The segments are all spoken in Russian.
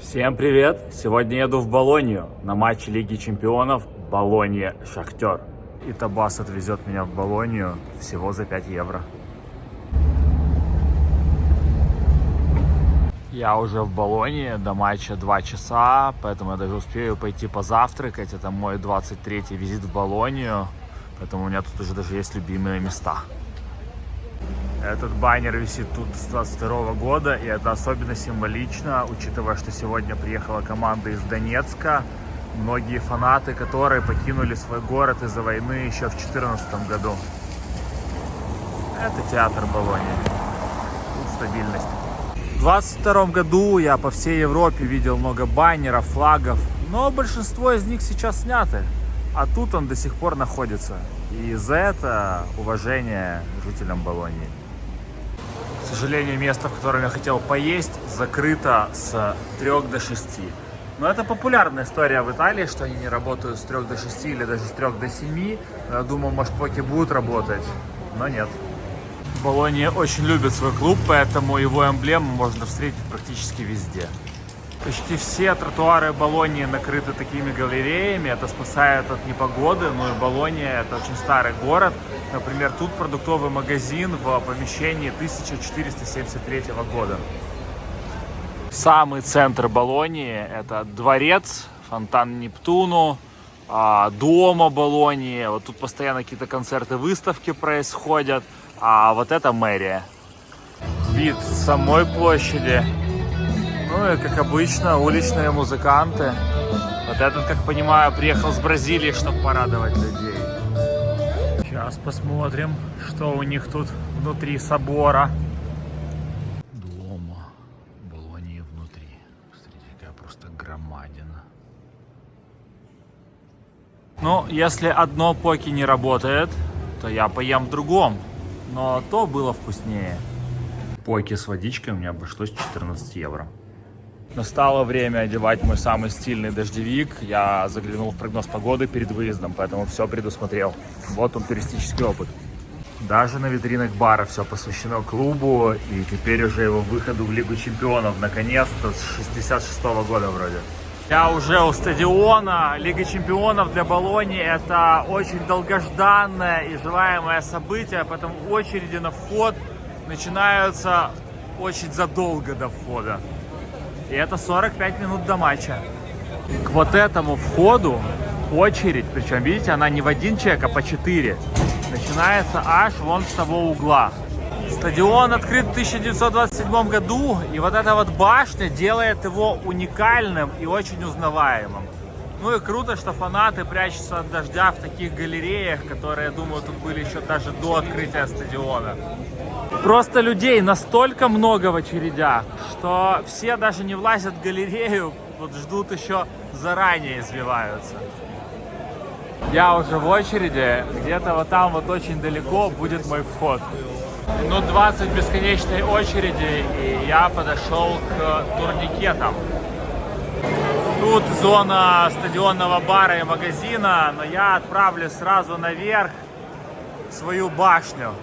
Всем привет! Сегодня еду в Болонью на матч Лиги Чемпионов Болонья-Шахтер. И Табас отвезет меня в Болонью всего за 5 евро. Я уже в Болонье, до матча 2 часа, поэтому я даже успею пойти позавтракать. Это мой 23-й визит в Болонью, поэтому у меня тут уже даже есть любимые места. Этот баннер висит тут с 22 года, и это особенно символично, учитывая, что сегодня приехала команда из Донецка, многие фанаты которой покинули свой город из-за войны еще в 2014 году. Это театр Болоньи. Тут стабильность. В 2022 году я по всей Европе видел много баннеров, флагов, но большинство из них сейчас сняты, а тут он до сих пор находится. И за это уважение жителям Болоньи. К сожалению, место, в котором я хотел поесть, закрыто с 3 до 6. Но это популярная история в Италии, что они не работают с 3 до 6 или даже с 3 до 7. Я думаю, может, поки будут работать, но нет. Болонья очень любит свой клуб, поэтому его эмблему можно встретить практически везде. Почти все тротуары Болоньи накрыты такими галереями, это спасает от непогоды, но и Болонья — это очень старый город. Например, тут продуктовый магазин в помещении 1473 года. Самый центр Болоньи — это дворец, фонтан Нептуну, дома Болоньи. Вот тут постоянно какие-то концерты, выставки происходят, а вот это мэрия. Вид с самой площади. Ну и, как обычно, уличные музыканты. Вот этот, как понимаю, приехал с Бразилии, чтобы порадовать людей. Сейчас посмотрим, что у них тут внутри собора. Дома Болоньи внутри. Смотрите, какая просто громадина. Ну, если одно поки не работает, то я поем в другом. Но то было вкуснее. Поки с водичкой у меня обошлось 14 евро. Настало время одевать мой самый стильный дождевик. Я заглянул в прогноз погоды перед выездом, поэтому все предусмотрел. Вот он, туристический опыт. Даже на витринах бара все посвящено клубу, и теперь уже его выходу в Лигу Чемпионов, наконец-то, с 66-го года вроде. Я уже у стадиона. Лига Чемпионов для Болоньи — это очень долгожданное и желаемое событие, поэтому очереди на вход начинаются очень задолго до входа. И это 45 минут до матча. К вот этому входу очередь, причем, видите, она не в один человек, а по 4. Начинается аж вон с того угла. Стадион открыт в 1927 году, и вот эта вот башня делает его уникальным и очень узнаваемым. Ну и круто, что фанаты прячутся от дождя в таких галереях, которые, я думаю, тут были еще даже до открытия стадиона. Просто людей настолько много в очередях, что все даже не влазят в галерею, вот ждут еще заранее, извиваются. Я уже в очереди, где-то вот там вот очень далеко будет мой вход. Минут 20 бесконечной очереди, и я подошел к турникетам. Тут зона стадионного бара и магазина, но я отправлю сразу наверх свою башню.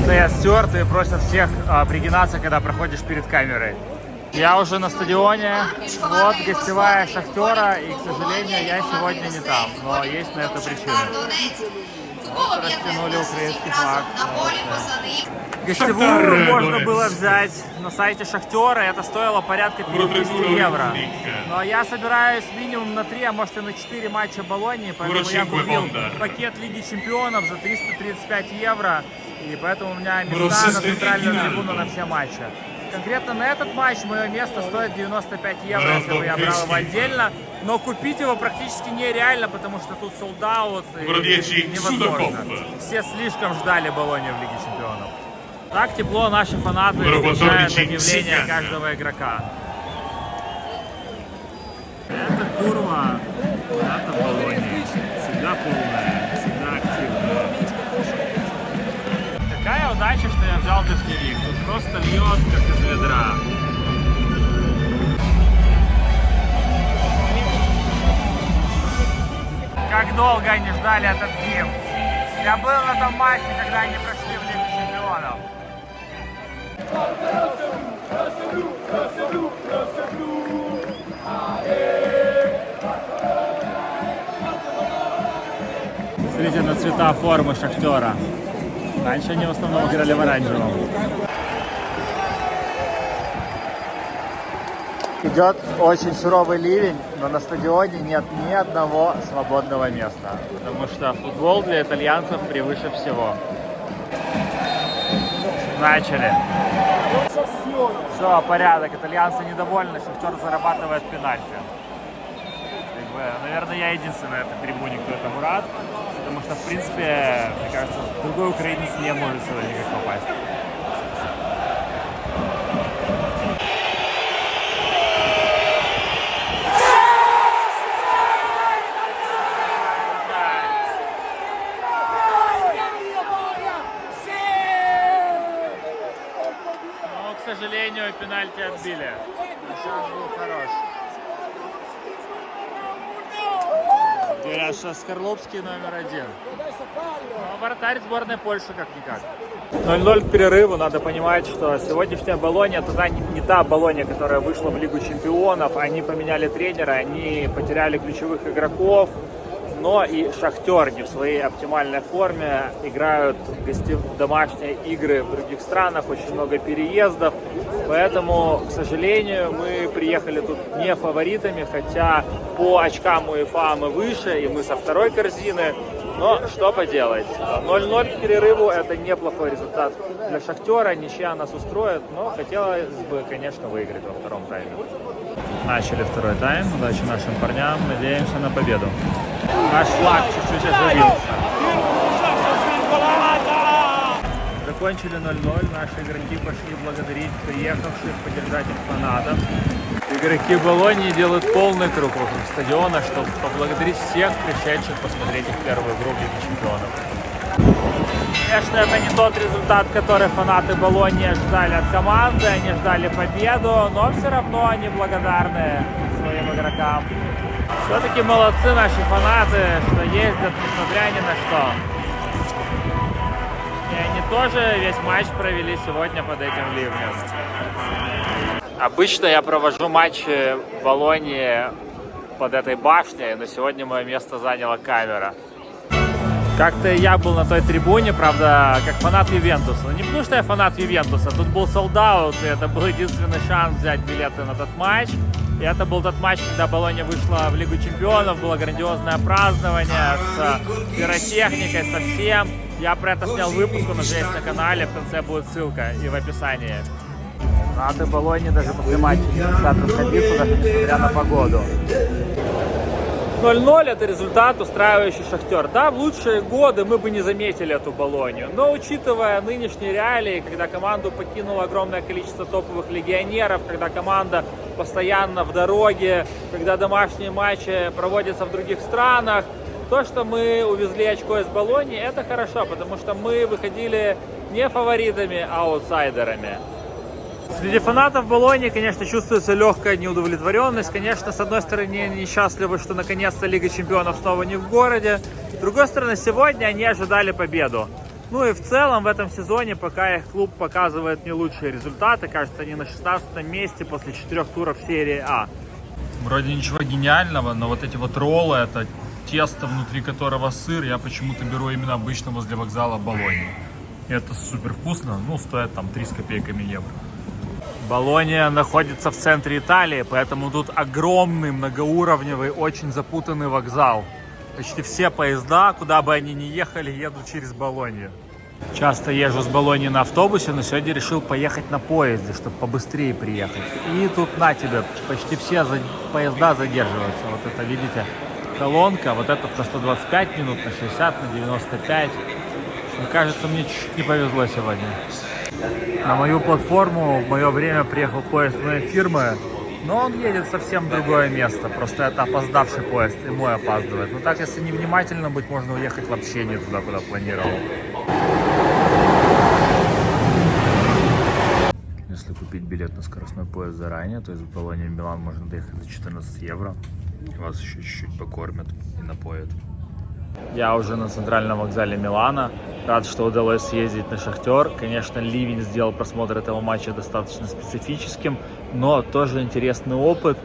Стоят стюарты и просят всех пригинаться, когда проходишь перед камерой. Я уже на стадионе, вот гостевая Шахтера, и, к сожалению, я сегодня не там, но есть на это причины. Вот растянули украинский флаг. Гостевую можно было взять на сайте Шахтера, это стоило порядка 50 евро. Но я собираюсь минимум на 3, а может и на 4 матча Болоньи, поэтому я купил пакет Лиги Чемпионов за 335 евро. И поэтому у меня места на центральную трибуну на все матчи. Конкретно на этот матч мое место стоит 95 евро, если бы я брал его отдельно. Но купить его практически нереально, потому что тут солд-аут и невозможно. Все слишком ждали Болонью в Лиге Чемпионов. Так тепло наши фанаты встречают объявление каждого игрока. Это курва, это Болонья. Всегда полная, всегда активная. Какая удача, что я взял дождевик. Тут просто льет, как из ведра. Как долго они ждали этот гимн. Я был на том матче, когда они прошли в Лигу Чемпионов. Посмотрите на цвета формы Шахтера. Раньше они в основном играли в оранжевом. Идет очень суровый ливень, но на стадионе нет ни одного свободного места. Потому что футбол для итальянцев превыше всего. Начали. Все, порядок. Итальянцы недовольны. Шахтер зарабатывает пенальти. Наверное, я единственный на этой трибуне, кто этому рад. Потому что, в принципе, мне кажется, другой украинец не может сюда никак попасть. Но, к сожалению, пенальти отбили. Шанс был хорош. Говорят, что Скорлупский номер 1. Но вратарь сборной Польши как-никак. 0-0 к перерыву. Надо понимать, что сегодняшняя Болонья это не та Болонья, которая вышла в Лигу Чемпионов. Они поменяли тренера, они потеряли ключевых игроков. Но и Шахтер не в своей оптимальной форме. Играют домашние игры в других странах, очень много переездов. Поэтому, к сожалению, мы приехали тут не фаворитами, хотя по очкам УЕФА мы выше, и мы со второй корзины. Но что поделать. 0-0 к перерыву – это неплохой результат для Шахтера. Ничья нас устроит, но хотелось бы, конечно, выиграть во втором тайме. Начали второй тайм. Удачи нашим парням. Надеемся на победу. Наш флаг чуть-чуть оживился. Закончили 0-0. Наши игроки пошли благодарить приехавших, поддержать их фанатов. Игроки Болоньи делают полный круг вокруг стадиона, чтобы поблагодарить всех пришедших посмотреть их первую игру в Лиге Чемпионов. Конечно, это не тот результат, который фанаты Болоньи ожидали от команды. Они ждали победу, но все равно они благодарны своим игрокам. Все-таки молодцы наши фанаты, что ездят, несмотря ни на что. И они тоже весь матч провели сегодня под этим ливнем. Обычно я провожу матчи в Болоньи под этой башней, но сегодня мое место заняла камера. Как-то я был на той трибуне, правда, как фанат Ювентуса. Но не потому, что я фанат Ювентуса, тут был солд-аут, и это был единственный шанс взять билеты на тот матч. И это был тот матч, когда Болонья вышла в Лигу Чемпионов, было грандиозное празднование с пиротехникой, со всем. Я про это снял выпуск, он уже есть на канале, в конце будет ссылка и в описании. Фанаты Болоньи даже после матча не хотят расходиться, даже несмотря на погоду. 0-0 это результат, устраивающий Шахтер. Да, в лучшие годы мы бы не заметили эту Болонью, но учитывая нынешние реалии, когда команду покинуло огромное количество топовых легионеров, когда команда постоянно в дороге, когда домашние матчи проводятся в других странах, то, что мы увезли очко из Болоньи, это хорошо, потому что мы выходили не фаворитами, а аутсайдерами. Среди фанатов Болоньи, конечно, чувствуется легкая неудовлетворенность. Конечно, с одной стороны, несчастливы, что наконец-то Лига Чемпионов снова не в городе. С другой стороны, сегодня они ожидали победу. Ну и в целом в этом сезоне пока их клуб показывает не лучшие результаты. Кажется, они на 16-м месте после 4 туров серии А. Вроде ничего гениального, но вот эти вот роллы, это тесто, внутри которого сыр, я почему-то беру именно обычно возле вокзала Болоньи. И это супер вкусно, ну стоит там 3 с копейками евро. Болонья находится в центре Италии, поэтому тут огромный, многоуровневый, очень запутанный вокзал. Почти все поезда, куда бы они ни ехали, едут через Болонью. Часто езжу с Болоньи на автобусе, но сегодня решил поехать на поезде, чтобы побыстрее приехать. И тут на тебе, почти все поезда задерживаются. Вот это, видите, колонка, вот это на 125 минут, на 60, на 95. Мне кажется, мне чуть-чуть не повезло сегодня. На мою платформу в мое время приехал поезд моей фирмы, но он едет совсем в другое место, просто это опоздавший поезд, и мой опаздывает. Но так, если невнимательно быть, можно уехать вообще не туда, куда планировал. Если купить билет на скоростной поезд заранее, то из Болоньи в Милан можно доехать за 14 евро. Вас еще чуть-чуть покормят и напоят. Я уже на центральном вокзале Милана. Рад, что удалось съездить на Шахтер. Конечно, ливень сделал просмотр этого матча достаточно специфическим, но тоже интересный опыт.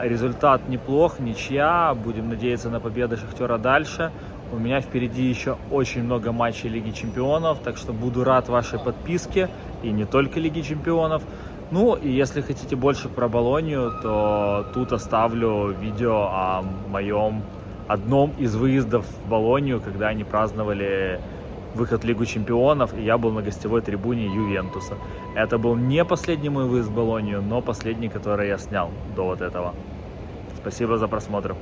Результат неплох, ничья. Будем надеяться на победу Шахтера дальше. У меня впереди еще очень много матчей Лиги Чемпионов, так что буду рад вашей подписке, и не только Лиги Чемпионов. Ну, и если хотите больше про Болонью, то тут оставлю видео о моем одном из выездов в Болонью, когда они праздновали выход в Лигу Чемпионов, и я был на гостевой трибуне Ювентуса. Это был не последний мой выезд в Болонью, но последний, который я снял до вот этого. Спасибо за просмотр.